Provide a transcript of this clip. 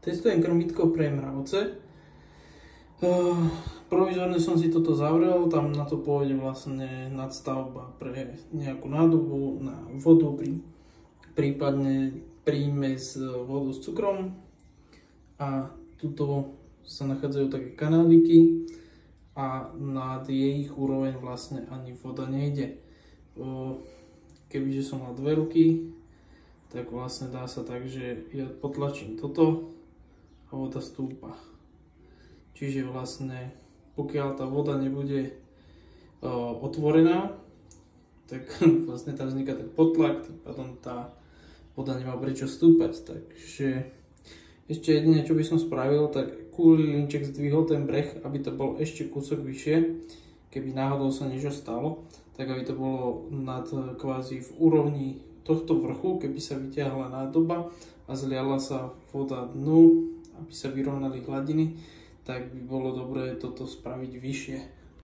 Testujem krmitko pre mravce. Provizorne som si toto zavrel, tam na to pôjde vlastne nadstavba pre nejakú nádobu na vodu, prípadne prímes vodu s cukrom. A tuto sa nachádzajú také kanáliky a nad ich úroveň vlastne ani voda nejde. Kebyže som mal dve ruky, tak vlastne dá sa tak, že ja potlačím toto a voda stúpa. Čiže vlastne pokiaľ tá voda nebude otvorená, tak vlastne tam vzniká ten potlak, tým pádom tá voda nemá prečo stúpať. Takže ešte jedine, čo by som spravil, tak kúly linček zdvihol ten breh, aby to bol ešte kúsok vyššie, keby náhodou sa niečo stalo, tak aby to bolo nad kvázi v úrovni tohto vrchu, keby sa vyťahla nádoba a zliala sa voda dnu, aby sa vyrovnali hladiny, tak by bolo dobré toto spraviť vyššie.